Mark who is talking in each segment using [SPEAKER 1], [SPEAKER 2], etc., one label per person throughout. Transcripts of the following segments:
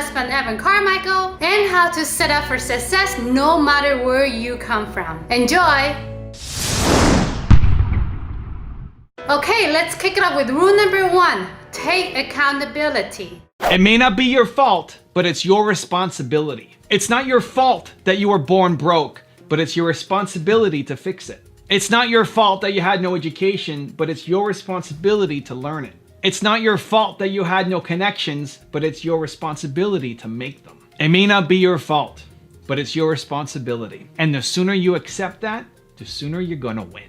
[SPEAKER 1] husband Evan Carmichael, and how to set up for success no matter where you come from. Enjoy! Okay, let's kick it off with rule number 1. Take accountability.
[SPEAKER 2] It may not be your fault, but it's your responsibility. It's not your fault that you were born broke, but it's your responsibility to fix it. It's not your fault that you had no education, but it's your responsibility to learn it. It's not your fault that you had no connections, but it's your responsibility to make them. It may not be your fault, but it's your responsibility. And the sooner you accept that, the sooner you're gonna win.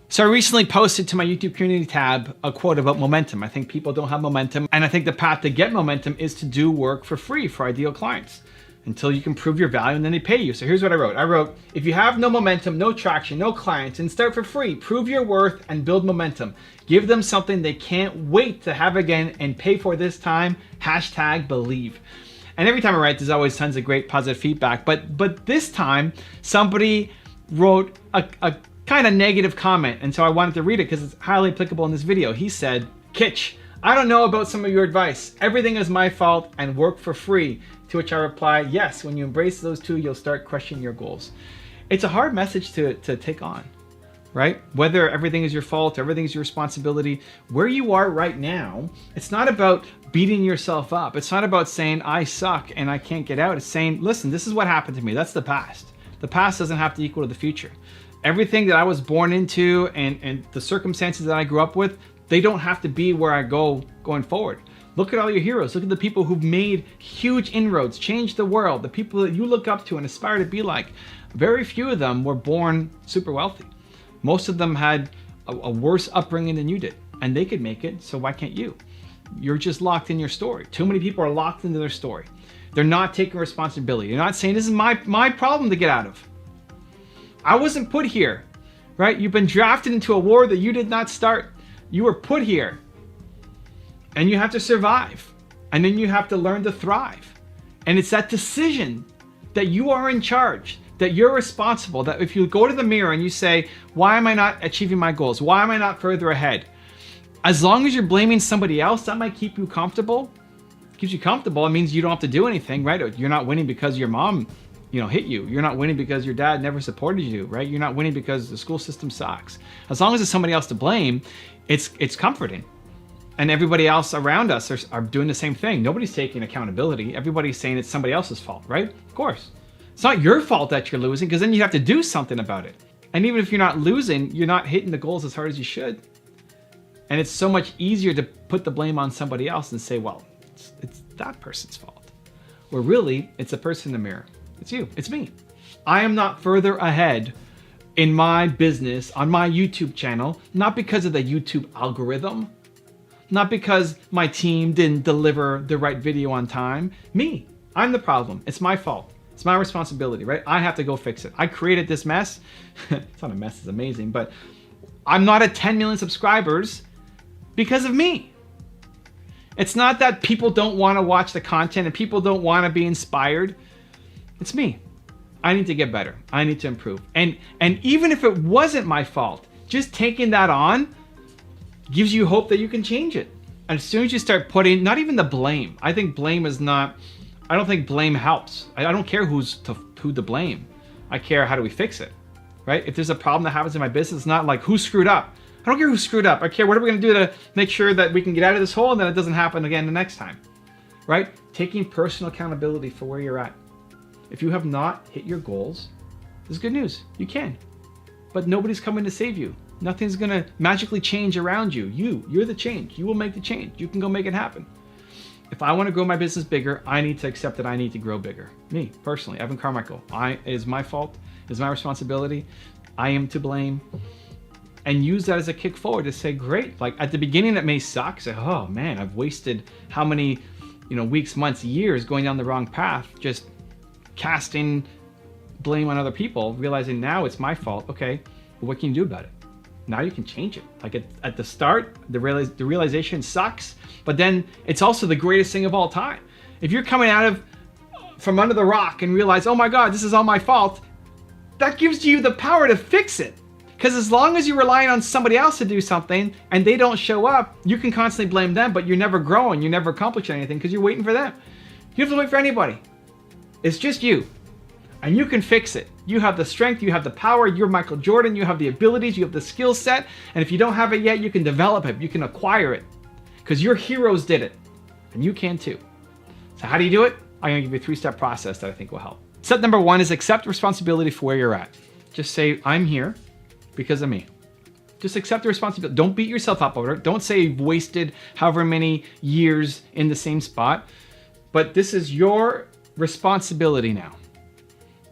[SPEAKER 2] So I recently posted to my YouTube community tab a quote about momentum. I think people don't have momentum, and I think the path to get momentum is to do work for free for ideal clients until you can prove your value and then they pay you. So here's what I wrote. I wrote, if you have no momentum, no traction, no clients, and start for free, prove your worth and build momentum. Give them something they can't wait to have again and pay for this time, #believe. And every time I write, there's always tons of great positive feedback. But this time, somebody wrote a kind of negative comment, and so I wanted to read it because it's highly applicable in this video. He said, Kitch, I don't know about some of your advice. Everything is my fault and work for free. To which I reply, yes, when you embrace those two, you'll start crushing your goals. It's a hard message to take on, right? Whether everything is your fault, everything is your responsibility, where you are right now, it's not about beating yourself up. It's not about saying, I suck and I can't get out. It's saying, listen, this is what happened to me. That's the past. The past doesn't have to equal to the future. Everything that I was born into and the circumstances that I grew up with, they don't have to be where I go going forward. Look at all your heroes. Look at the people who've made huge inroads, changed the world, the people that you look up to and aspire to be like. Very few of them were born super wealthy. Most of them had a worse upbringing than you did, and they could make it, so why can't you? You're just locked in your story. Too many people are locked into their story. They're not taking responsibility. They're not saying, this is my problem to get out of. I wasn't put here, right? You've been drafted into a war that you did not start. You were put here, and you have to survive, and then you have to learn to thrive. And it's that decision that you are in charge, that you're responsible, that if you go to the mirror and you say, why am I not achieving my goals? Why am I not further ahead? As long as you're blaming somebody else, that might keep you comfortable. It keeps you comfortable. It means you don't have to do anything, right? You're not winning because your mom hit you. You're not winning because your dad never supported you, right? You're not winning because the school system sucks. As long as it's somebody else to blame, it's comforting. And everybody else around us are doing the same thing. Nobody's taking accountability. Everybody's saying it's somebody else's fault, right? Of course. It's not your fault that you're losing, because then you have to do something about it. And even if you're not losing, you're not hitting the goals as hard as you should. And it's so much easier to put the blame on somebody else and say, well, it's that person's fault. Where really, it's the person in the mirror. It's you, it's me. I am not further ahead in my business, on my YouTube channel, not because of the YouTube algorithm, not because my team didn't deliver the right video on time. Me, I'm the problem. It's my fault. It's my responsibility, right? I have to go fix it. I created this mess. It's not a mess, it's amazing, but I'm not at 10 million subscribers because of me. It's not that people don't want to watch the content and people don't want to be inspired. It's me. I need to get better. I need to improve. And even if it wasn't my fault, just taking that on gives you hope that you can change it. And as soon as you start putting, not even the blame. I think blame is not, I don't think blame helps. I don't care who to blame. I care how do we fix it, right? If there's a problem that happens in my business, it's not like who screwed up. I don't care who screwed up. I care what are we gonna do to make sure that we can get out of this hole and that it doesn't happen again the next time, right? Taking personal accountability for where you're at. If you have not hit your goals, this is good news. You can, but nobody's coming to save you. Nothing's gonna magically change around you. You're the change. You will make the change. You can go make it happen. If I want to grow my business bigger, I need to accept that I need to grow bigger. Me, personally, Evan Carmichael. It is my fault. It is my responsibility. I am to blame. And use that as a kick forward to say, great. Like at the beginning, it may suck. Say, oh man, I've wasted how many, weeks, months, years going down the wrong path, just casting blame on other people, realizing now it's my fault. Okay, well, what can you do about it? Now you can change it. Like at the start, the realization sucks, but then it's also the greatest thing of all time. If you're coming out from under the rock and realize, oh my God, this is all my fault, that gives you the power to fix it. Because as long as you're relying on somebody else to do something and they don't show up, you can constantly blame them, but you're never growing, you never accomplish anything because you're waiting for them. You don't have to wait for anybody. It's just you. And you can fix it. You have the strength, you have the power, you're Michael Jordan, you have the abilities, you have the skill set, and if you don't have it yet, you can develop it, you can acquire it. Because your heroes did it, and you can too. So how do you do it? I'm gonna give you a 3-step process that I think will help. Step number 1 is accept responsibility for where you're at. Just say, I'm here because of me. Just accept the responsibility. Don't beat yourself up over it. Don't say you've wasted however many years in the same spot. But this is your responsibility now.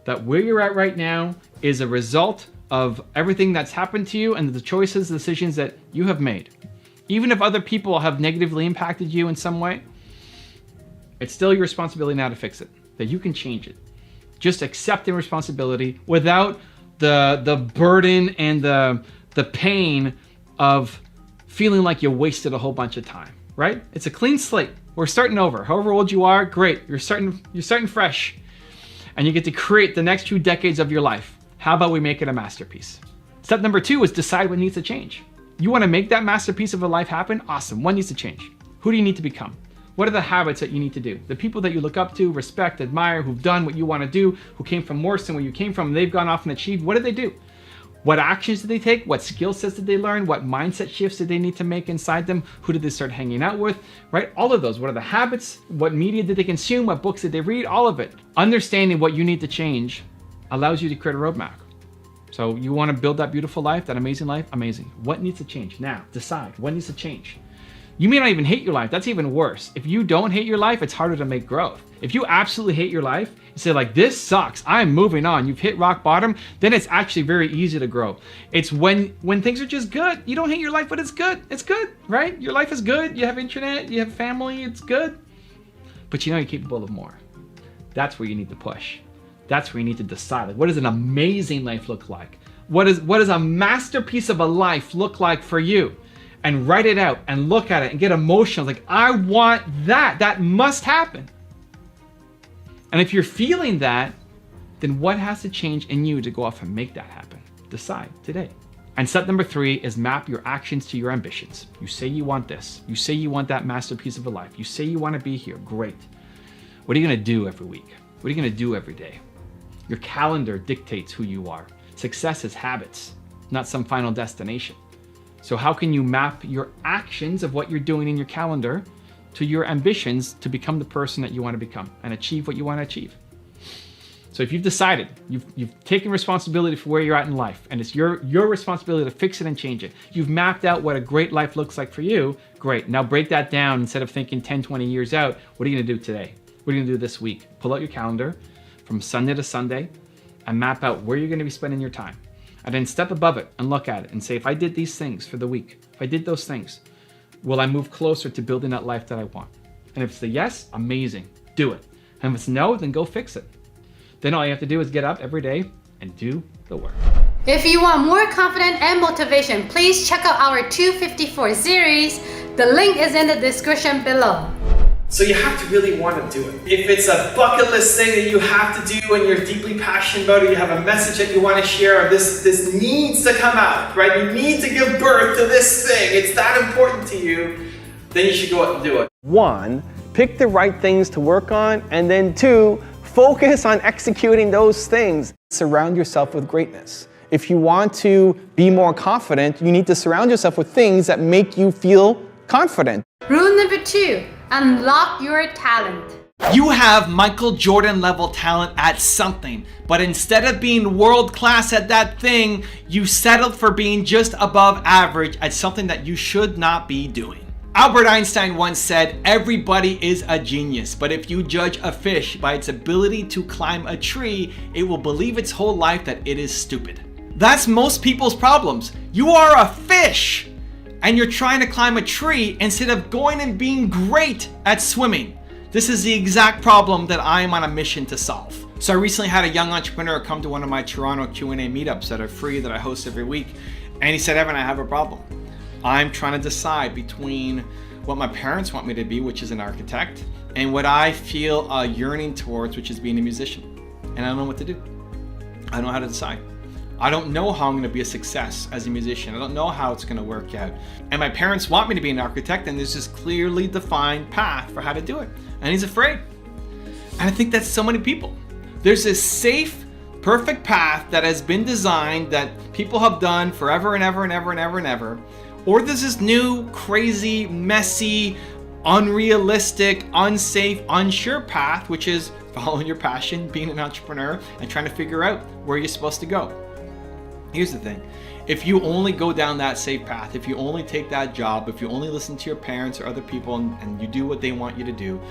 [SPEAKER 2] That where you're at right now is a result of everything that's happened to you and the choices, decisions that you have made. Even if other people have negatively impacted you in some way, it's still your responsibility now to fix it, that you can change it. Just accepting responsibility without the burden and the pain of feeling like you wasted a whole bunch of time, right? It's a clean slate. We're starting over. However old you are, great. You're starting fresh. And you get to create the next 2 decades of your life. How about we make it a masterpiece? Step number 2 is decide what needs to change. You want to make that masterpiece of a life happen? Awesome. What needs to change? Who do you need to become? What are the habits that you need to do? The people that you look up to, respect, admire, who've done what you want to do, who came from worse than where you came from, they've gone off and achieved. What did they do? What actions did they take? What skill sets did they learn? What mindset shifts did they need to make inside them? Who did they start hanging out with, right? All of those. What are the habits? What media did they consume? What books did they read? All of it. Understanding what you need to change allows you to create a roadmap. So you want to build that beautiful life, that amazing life? Amazing. What needs to change? Now, decide what needs to change. You may not even hate your life. That's even worse. If you don't hate your life, it's harder to make growth. If you absolutely hate your life, you say like, this sucks, I'm moving on, you've hit rock bottom, then it's actually very easy to grow. It's when things are just good. You don't hate your life, but it's good, right? Your life is good, you have internet, you have family, it's good. But you know you're capable of more. That's where you need to push. That's where you need to decide, like, what does an amazing life look like? What does a masterpiece of a life look like for you? And write it out and look at it and get emotional. Like, I want that. That must happen. And if you're feeling that, then what has to change in you to go off and make that happen? Decide today. And step number 3 is map your actions to your ambitions. You say you want this. You say you want that masterpiece of a life. You say you want to be here. Great. What are you going to do every week? What are you going to do every day? Your calendar dictates who you are. Success is habits, not some final destination. So how can you map your actions of what you're doing in your calendar to your ambitions to become the person that you want to become and achieve what you want to achieve? So if you've decided, you've taken responsibility for where you're at in life, and it's your responsibility to fix it and change it. You've mapped out what a great life looks like for you. Great. Now break that down. Instead of thinking 10, 20 years out, what are you going to do today? What are you going to do this week? Pull out your calendar from Sunday to Sunday and map out where you're going to be spending your time. And then step above it and look at it and say, if I did these things for the week, if I did those things, will I move closer to building that life that I want? And if it's the yes, amazing, do it. And if it's no, then go fix it. Then all you have to do is get up every day and do the work.
[SPEAKER 1] If you want more confidence and motivation, please check out our 254 series. The link is in the description below.
[SPEAKER 3] So you have to really want to do it. If it's a bucket list thing that you have to do and you're deeply passionate about it, you have a message that you want to share, or this needs to come out, right? You need to give birth to this thing. It's that important to you. Then you should go out and do it.
[SPEAKER 4] 1, pick the right things to work on, and then 2, focus on executing those things. Surround yourself with greatness. If you want to be more confident, you need to surround yourself with things that make you feel confident.
[SPEAKER 1] Rule number 2, unlock your talent.
[SPEAKER 2] You have Michael Jordan level talent at something, but instead of being world class at that thing, you settled for being just above average at something that you should not be doing. Albert Einstein once said, everybody is a genius, but if you judge a fish by its ability to climb a tree, it will believe its whole life that it is stupid. That's most people's problems. You are a fish, and you're trying to climb a tree instead of going and being great at swimming. This is the exact problem that I am on a mission to solve. So I recently had a young entrepreneur come to one of my Toronto Q&A meetups that are free that I host every week. And he said, Evan, I have a problem. I'm trying to decide between what my parents want me to be, which is an architect, and what I feel a yearning towards, which is being a musician. And I don't know what to do. I don't know how to decide. I don't know how I'm going to be a success as a musician. I don't know how it's going to work out. And my parents want me to be an architect, and there's this clearly defined path for how to do it. And he's afraid. And I think that's so many people. There's this safe, perfect path that has been designed that people have done forever and ever and ever and ever and ever. Or there's this new, crazy, messy, unrealistic, unsafe, unsure path, which is following your passion, being an entrepreneur, and trying to figure out where you're supposed to go. Here's the thing. If you only go down that safe path, if you only take that job, if you only listen to your parents or other people and you do what they want you to do,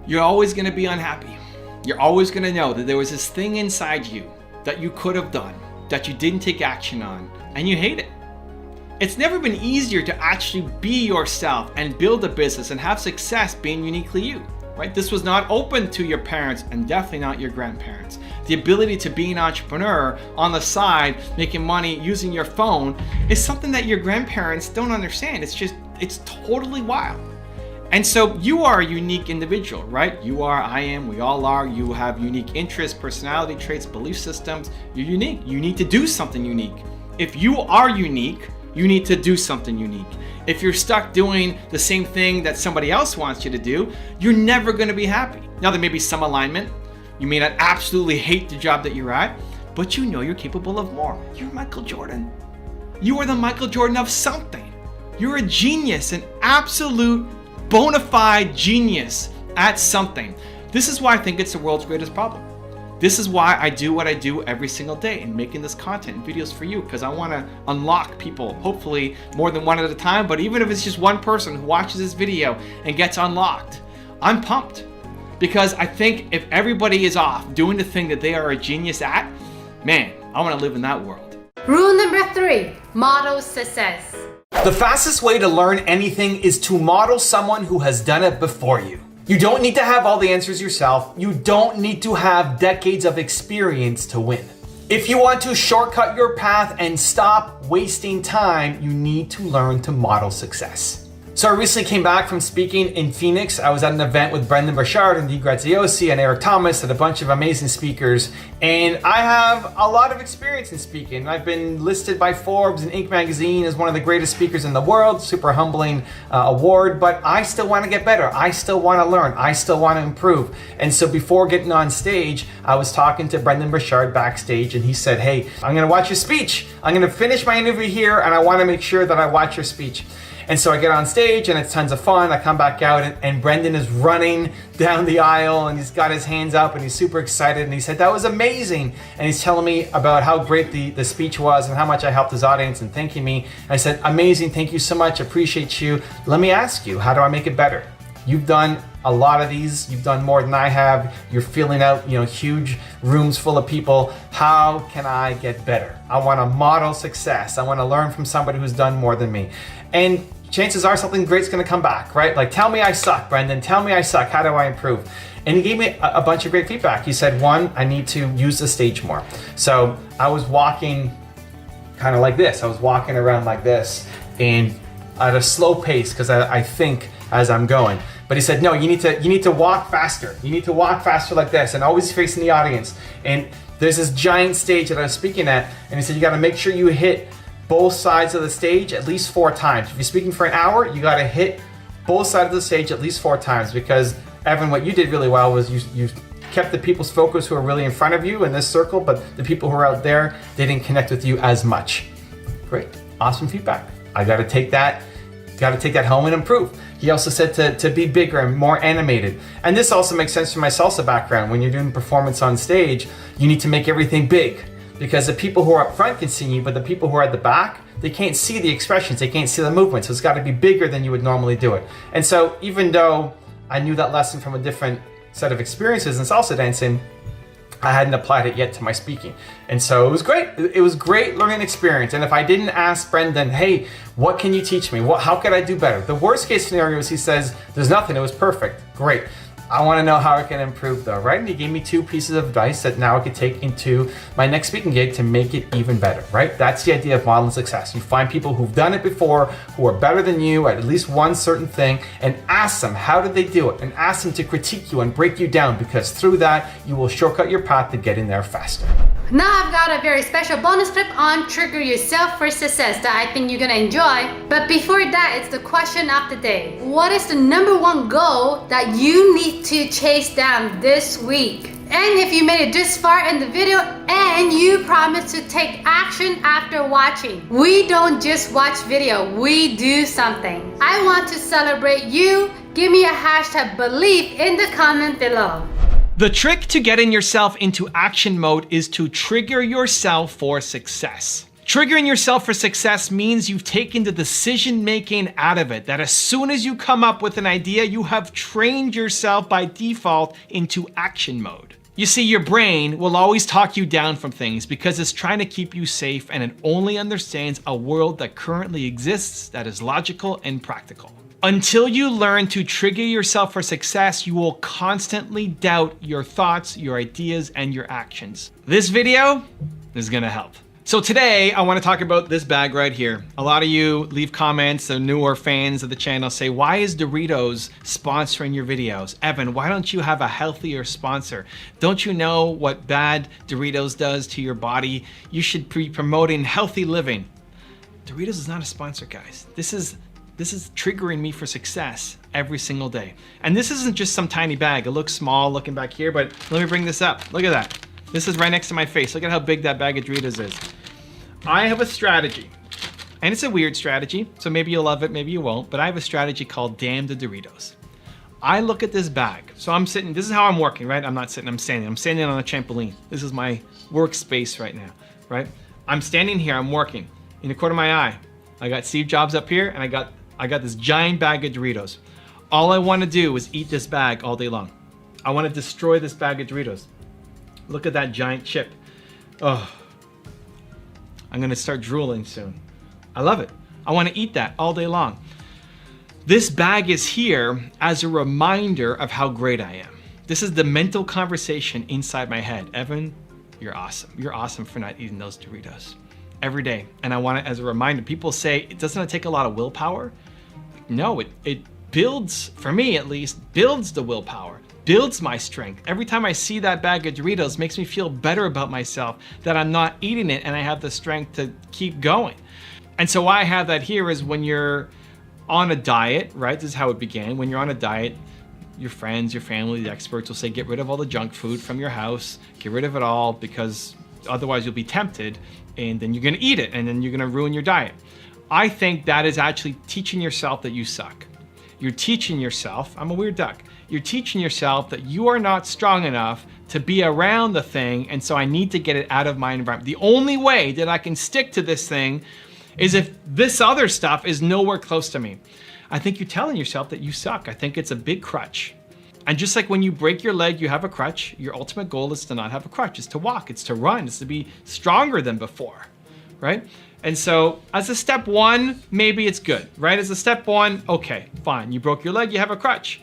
[SPEAKER 2] you're always going to be unhappy. You're always going to know that there was this thing inside you that you could have done, that you didn't take action on, and you hate it. It's never been easier to actually be yourself and build a business and have success being uniquely you, right? This was not open to your parents and definitely not your grandparents. The ability to be an entrepreneur on the side, making money using your phone is something that your grandparents don't understand. It's totally wild. And so you are a unique individual, right? You are, I am, we all are. You have unique interests, personality traits, belief systems. You're unique. You need to do something unique. If you are unique, you need to do something unique. If you're stuck doing the same thing that somebody else wants you to do, you're never going to be happy. Now, there may be some alignment. You may not absolutely hate the job that you're at, but you know you're capable of more. You're Michael Jordan. You are the Michael Jordan of something. You're a genius, an absolute bona fide genius at something. This is why I think it's the world's greatest problem. This is why I do what I do every single day in making this content and videos for you, because I want to unlock people, hopefully more than one at a time, but even if it's just one person who watches this video and gets unlocked, I'm pumped. Because I think if everybody is off doing the thing that they are a genius at, man, I want to live in that world.
[SPEAKER 1] Rule number 3, model success.
[SPEAKER 5] The fastest way to learn anything is to model someone who has done it before you. You don't need to have all the answers yourself. You don't need to have decades of experience to win. If you want to shortcut your path and stop wasting time, you need to learn to model success. So I recently came back from speaking in Phoenix. I was at an event with Brendon Burchard and Dee Graziosi and Eric Thomas and a bunch of amazing speakers. And I have a lot of experience in speaking. I've been listed by Forbes and Inc. magazine as one of the greatest speakers in the world, super humbling award, but I still want to get better. I still want to learn. I still want to improve. And so before getting on stage, I was talking to Brendon Burchard backstage and he said, hey, I'm going to watch your speech. I'm going to finish my interview here and I want to make sure that I watch your speech. And so I get on stage and it's tons of fun. I come back out and Brendon is running down the aisle and he's got his hands up and he's super excited and he said, that was amazing. And he's telling me about how great the speech was and how much I helped his audience and thanking me. And I said, amazing, thank you so much, appreciate you. Let me ask you, how do I make it better? You've done a lot of these, you've done more than I have. You're filling out, huge rooms full of people. How can I get better? I want to model success. I want to learn from somebody who's done more than me. And chances are something great's going to come back, right? Like, tell me I suck, Brendon. Tell me I suck. How do I improve? And he gave me a bunch of great feedback. He said, one, I need to use the stage more. So I was walking kind of like this. I was walking around like this and at a slow pace because I think as I'm going. But he said, no, you need to walk faster. You need to walk faster like this and always facing the audience. And there's this giant stage that I was speaking at. And he said, you got to make sure you hit both sides of the stage at least 4 times. If you're speaking for an hour, you got to hit both sides of the stage at least 4 times because, Evan, what you did really well was you kept the people's focus who are really in front of you in this circle, but the people who are out there, they didn't connect with you as much. Great, awesome feedback. I got to take that home and improve. He also said to be bigger and more animated. And this also makes sense from my salsa background. When you're doing performance on stage, you need to make everything big. Because the people who are up front can see you, but the people who are at the back, they can't see the expressions, they can't see the movement, so it's got to be bigger than you would normally do it. And so even though I knew that lesson from a different set of experiences in salsa dancing, I hadn't applied it yet to my speaking. And so it was great. It was great learning experience. And if I didn't ask Brendon, hey, what can you teach me? How could I do better? The worst case scenario is he says, there's nothing, it was perfect. Great. I want to know how I can improve though, right? And he gave me 2 pieces of advice that now I could take into my next speaking gig to make it even better, right? That's the idea of modeling success. You find people who've done it before, who are better than you at least one certain thing, and ask them, how did they do it? And ask them to critique you and break you down, because through that, you will shortcut your path to getting there faster.
[SPEAKER 1] Now I've got a very special bonus clip on Trigger Yourself for Success that I think you're gonna enjoy. But before that, it's the question of the day. What is the #1 goal that you need to chase down this week? And if you made it this far in the video and you promise to take action after watching, we don't just watch video, we do something. I want to celebrate you. Give me a hashtag believe in the comment below.
[SPEAKER 2] The trick to getting yourself into action mode is to trigger yourself for success. Triggering yourself for success means you've taken the decision making out of it, that as soon as you come up with an idea, you have trained yourself by default into action mode. You see, your brain will always talk you down from things because it's trying to keep you safe and it only understands a world that currently exists that is logical and practical. Until you learn to trigger yourself for success, you will constantly doubt your thoughts, your ideas, and your actions. This video is gonna help. So today, I wanna talk about this bag right here. A lot of you leave comments, the newer fans of the channel say, why is Doritos sponsoring your videos? Evan, why don't you have a healthier sponsor? Don't you know what bad Doritos does to your body? You should be promoting healthy living. Doritos is not a sponsor, guys. This is triggering me for success every single day. And this isn't just some tiny bag. It looks small looking back here, but let me bring this up. Look at that. This is right next to my face. Look at how big that bag of Doritos is. I have a strategy, and it's a weird strategy, so maybe you'll love it, maybe you won't, but I have a strategy called Damn the Doritos. I look at this bag. So I'm sitting, this is how I'm working, right? I'm not sitting, I'm standing. I'm standing on a trampoline. This is my workspace right now, right? I'm standing here, I'm working. In the corner of my eye, I got Steve Jobs up here, and I got this giant bag of Doritos. All I want to do is eat this bag all day long. I want to destroy this bag of Doritos. Look at that giant chip. Oh, I'm going to start drooling soon. I love it. I want to eat that all day long. This bag is here as a reminder of how great I am. This is the mental conversation inside my head. Evan, you're awesome. You're awesome for not eating those Doritos every day. And I want it as a reminder. People say, doesn't it take a lot of willpower? No, it builds, for me at least, builds the willpower, builds my strength. Every time I see that bag of Doritos, makes me feel better about myself, that I'm not eating it and I have the strength to keep going. And so why I have that here is when you're on a diet, right? This is how it began. When you're on a diet, your friends, your family, the experts will say, get rid of all the junk food from your house, get rid of it all, because otherwise you'll be tempted and then you're gonna eat it and then you're gonna ruin your diet. I think that is actually teaching yourself that you suck. You're teaching yourself, I'm a weird duck, you're teaching yourself that you are not strong enough to be around the thing, and so I need to get it out of my environment. The only way that I can stick to this thing is if this other stuff is nowhere close to me. I think you're telling yourself that you suck. I think it's a big crutch. And just like when you break your leg, you have a crutch, your ultimate goal is to not have a crutch. It's to walk, it's to run, it's to be stronger than before, right? And so as a step one, maybe it's good, right? As a step one, okay, fine. You broke your leg, you have a crutch.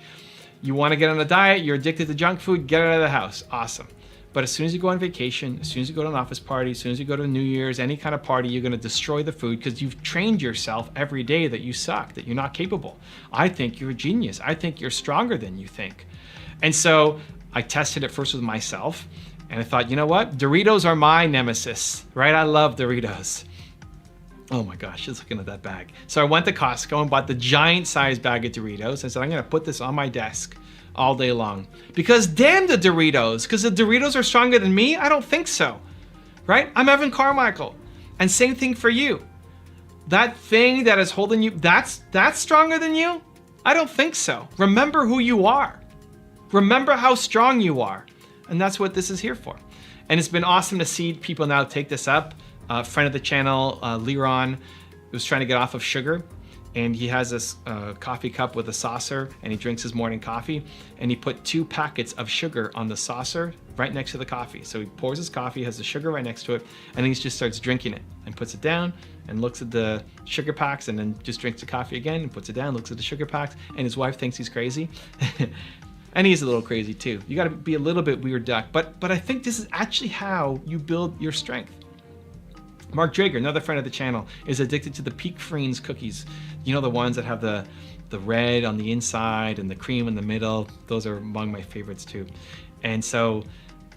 [SPEAKER 2] You want to get on a diet, you're addicted to junk food, get it out of the house, awesome. But as soon as you go on vacation, as soon as you go to an office party, as soon as you go to New Year's, any kind of party, you're gonna destroy the food because you've trained yourself every day that you suck, that you're not capable. I think you're a genius. I think you're stronger than you think. And so I tested it first with myself and I thought, you know what? Doritos are my nemesis, right? I love Doritos. Oh my gosh, just looking at that bag. So I went to Costco and bought the giant size bag of Doritos. I said, I'm gonna put this on my desk all day long. Because damn the Doritos, because the Doritos are stronger than me? I don't think so, right? I'm Evan Carmichael. And same thing for you. That thing that is holding you, that's stronger than you? I don't think so. Remember who you are. Remember how strong you are. And that's what this is here for. And it's been awesome to see people now take this up. A friend of the channel, Liron, was trying to get off of sugar, and he has this coffee cup with a saucer, and he drinks his morning coffee, and he put 2 packets of sugar on the saucer right next to the coffee. So he pours his coffee, has the sugar right next to it, and he just starts drinking it and puts it down and looks at the sugar packs and then just drinks the coffee again and puts it down, looks at the sugar packs, and his wife thinks he's crazy. And he's a little crazy too. You gotta be a little bit weird duck, but I think this is actually how you build your strength. Mark Drager, another friend of the channel, is addicted to the Peak Friends cookies. You know, the ones that have the red on the inside and the cream in the middle. Those are among my favorites too. And so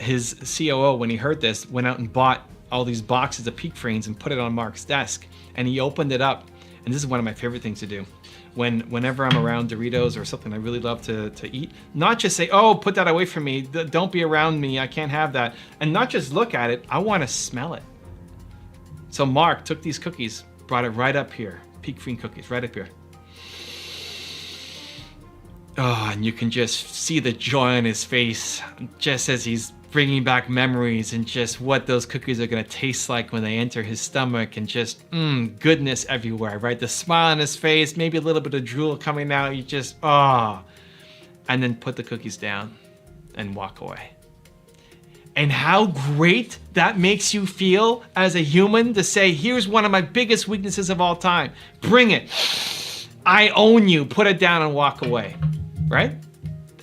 [SPEAKER 2] his COO, when he heard this, went out and bought all these boxes of Peak Freens and put it on Mark's desk. And he opened it up. And this is one of my favorite things to do. Whenever I'm around Doritos or something I really love to eat, not just say, oh, put that away from me. Don't be around me. I can't have that. And not just look at it. I want to smell it. So Mark took these cookies, brought it right up here. Peak Freen cookies, right up here. Oh, and you can just see the joy on his face just as he's bringing back memories and just what those cookies are going to taste like when they enter his stomach, and just goodness everywhere, right? The smile on his face, maybe a little bit of drool coming out. You just, and then put the cookies down and walk away. And how great that makes you feel as a human to say, here's one of my biggest weaknesses of all time. Bring it. I own you. Put it down and walk away, right?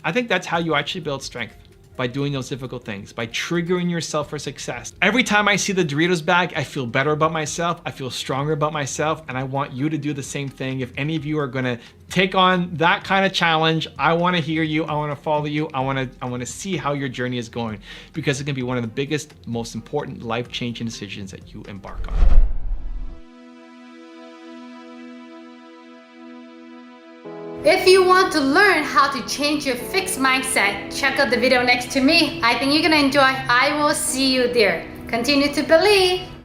[SPEAKER 2] I think that's how you actually build strength. By doing those difficult things, by triggering yourself for success. Every time I see the Doritos bag, I feel better about myself, I feel stronger about myself, and I want you to do the same thing. If any of you are gonna take on that kind of challenge, I wanna hear you, I wanna follow you, I wanna see how your journey is going, because it can be one of the biggest, most important life-changing decisions that you embark on.
[SPEAKER 1] If you want to learn how to change your fixed mindset, check out the video next to me. I think you're gonna enjoy. I will see you there. Continue to believe.